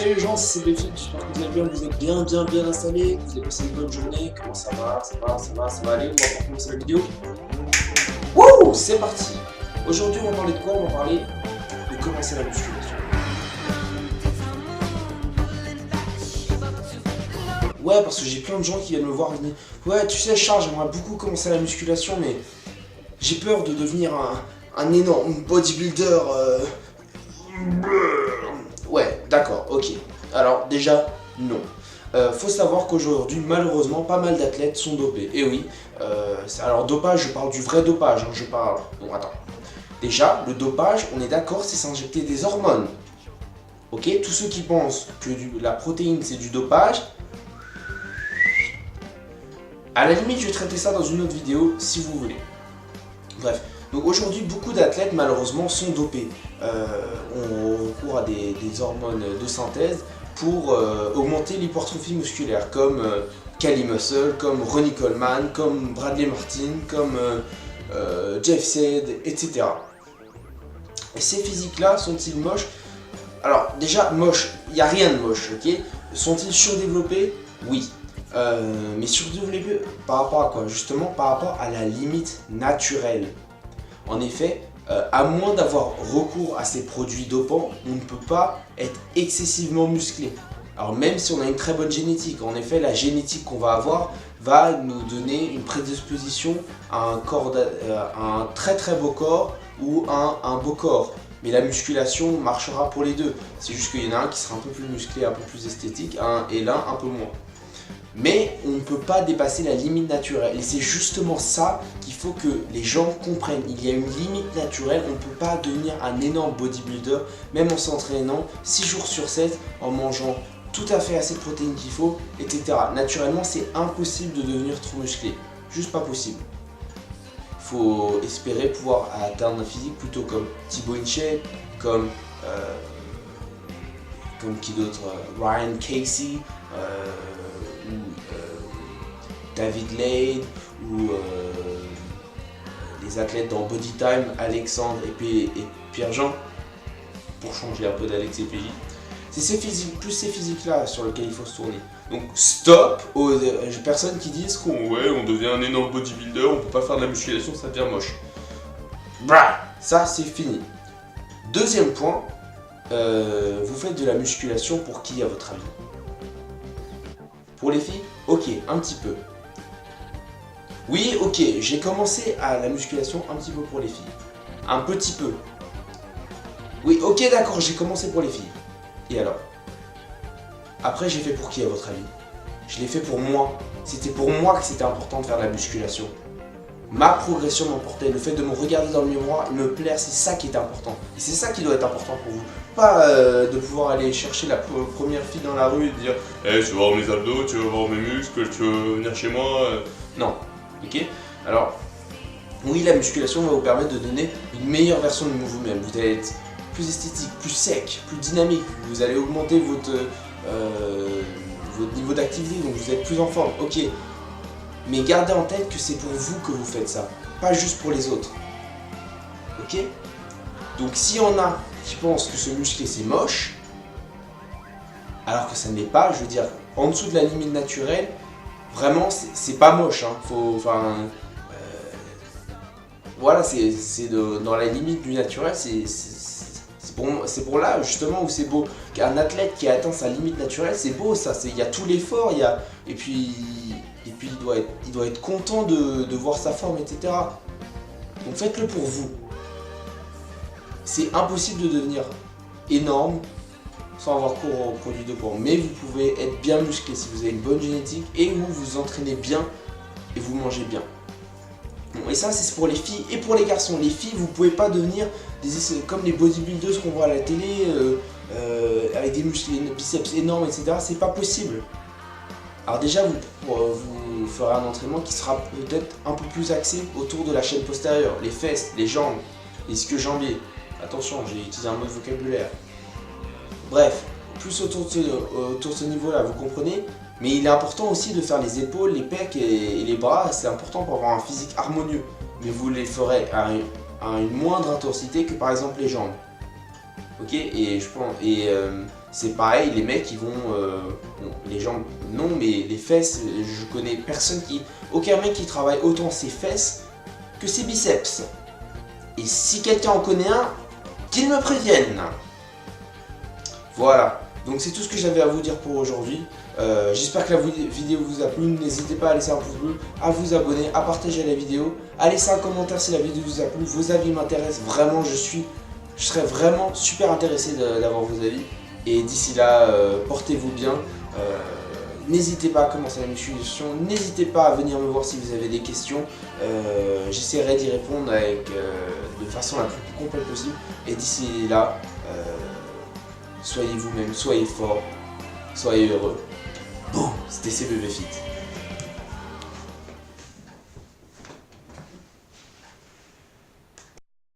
Salut les gens, c'est Béfil, j'espère que vous allez bien, vous êtes bien installés, vous avez passé une bonne journée, comment ça va aller, on va commencer la vidéo. Wouh, c'est parti. Aujourd'hui on va parler de quoi? On va parler de commencer la musculation. Ouais, parce que j'ai plein de gens qui viennent me voir et me disent ouais, tu sais Charles, j'aimerais beaucoup commencer la musculation, mais j'ai peur de devenir un énorme bodybuilder. Ouais, d'accord, ok. Alors déjà, non. Faut savoir qu'aujourd'hui, malheureusement, pas mal d'athlètes sont dopés. Et oui, alors dopage, je parle du vrai dopage, hein, je parle... Bon, attends. Déjà, le dopage, on est d'accord, c'est s'injecter des hormones. Ok, tous ceux qui pensent que la protéine, c'est du dopage, à la limite, je vais traiter ça dans une autre vidéo, si vous voulez. Bref. Donc aujourd'hui, beaucoup d'athlètes malheureusement sont dopés. On recourt à des hormones de synthèse pour augmenter l'hypertrophie musculaire, comme Cali Muscle, comme Ronnie Coleman, comme Bradley Martin, comme Jeff Seed, etc. Et ces physiques-là sont-ils moches? Alors déjà, moches, il n'y a rien de moche, ok? Sont-ils surdéveloppés? Oui. Mais surdéveloppés par rapport à quoi? Justement par rapport à la limite naturelle. En effet, à moins d'avoir recours à ces produits dopants, on ne peut pas être excessivement musclé. Alors même si on a une très bonne génétique, en effet la génétique qu'on va avoir va nous donner une prédisposition à un très beau corps ou un beau corps. Mais la musculation marchera pour les deux. C'est juste qu'il y en a un qui sera un peu plus musclé, un peu plus esthétique, et l'un un peu moins. Mais on ne peut pas dépasser la limite naturelle. Et c'est justement ça qu'il faut que les gens comprennent. Il y a une limite naturelle, on ne peut pas devenir un énorme bodybuilder, même en s'entraînant 6 jours sur 7, en mangeant tout à fait assez de protéines qu'il faut, etc. Naturellement, c'est impossible de devenir trop musclé. Juste pas possible. Il faut espérer pouvoir atteindre un physique plutôt comme Thibaut InShape, comme qui d'autre, Ryan Casey, ou David Lade, ou les athlètes dans Body Time, Alexandre et Pierre-Jean, pour changer un peu d'Alex et PJ. C'est plus ces physiques-là sur lesquels il faut se tourner. Donc stop aux personnes qui disent qu'on on devient un énorme bodybuilder, on peut pas faire de la musculation, ça devient moche. Bah, ça c'est fini. Deuxième point, vous faites de la musculation pour qui à votre avis? Pour les filles? Ok, un petit peu. Oui, ok, j'ai commencé à la musculation un petit peu pour les filles. Un petit peu. Oui, ok, d'accord, j'ai commencé pour les filles. Et alors? Après, j'ai fait pour qui à votre avis? Je l'ai fait pour moi. C'était pour moi que c'était important de faire de la musculation. Ma progression m'importait, le fait de me regarder dans le miroir et me plaire, c'est ça qui est important. Et c'est ça qui doit être important pour vous. Pas de pouvoir aller chercher la première fille dans la rue et dire hey, tu veux voir mes abdos, tu veux voir mes muscles, tu veux venir chez moi Non, ok? Alors, oui, la musculation va vous permettre de donner une meilleure version de vous-même. Vous allez être plus esthétique, plus sec, plus dynamique. Vous allez augmenter votre niveau d'activité, donc vous êtes plus en forme, ok? Mais gardez en tête que c'est pour vous que vous faites ça, pas juste pour les autres. Ok? Donc s'il y en a qui pensent que se muscler c'est moche, alors que ça ne l'est pas, je veux dire, en dessous de la limite naturelle, vraiment c'est pas moche. Hein. Voilà, dans la limite du naturel, c'est pour là justement où c'est beau. Un athlète qui a atteint sa limite naturelle, c'est beau ça, il y a tout l'effort, et puis il doit être content de voir sa forme, etc. Donc faites-le pour vous. C'est impossible de devenir énorme sans avoir cours aux produits dopants. Mais vous pouvez être bien musclé si vous avez une bonne génétique et vous vous entraînez bien et vous mangez bien. Bon, et ça c'est pour les filles et pour les garçons. Les filles, vous pouvez pas devenir comme les bodybuilders qu'on voit à la télé avec des muscles, des biceps énormes, etc. C'est pas possible. Alors déjà, vous ferez un entraînement qui sera peut-être un peu plus axé autour de la chaîne postérieure, les fesses, les jambes, les ischio-jambiers. Attention, j'ai utilisé un mot de vocabulaire. Bref, plus autour de ce niveau-là, vous comprenez? Mais il est important aussi de faire les épaules, les pecs et les bras, c'est important pour avoir un physique harmonieux. Mais vous les ferez à une moindre intensité que par exemple les jambes. Ok? Et je pense, c'est pareil, les mecs ils vont, bon, les jambes non, mais les fesses, je connais aucun mec qui travaille autant ses fesses que ses biceps. Et si quelqu'un en connaît un, qu'il me prévienne. Voilà, donc c'est tout ce que j'avais à vous dire pour aujourd'hui. J'espère que la vidéo vous a plu. N'hésitez pas à laisser un pouce bleu, à vous abonner, à partager la vidéo, à laisser un commentaire si la vidéo vous a plu. Vos avis m'intéressent vraiment, je serais vraiment super intéressé d'avoir vos avis. Et d'ici là, portez-vous bien. N'hésitez pas à commencer la musculation, n'hésitez pas à venir me voir si vous avez des questions. J'essaierai d'y répondre de façon la plus complète possible. Et d'ici là, soyez vous-même, soyez fort, soyez heureux. Bon, c'était CBB Fit.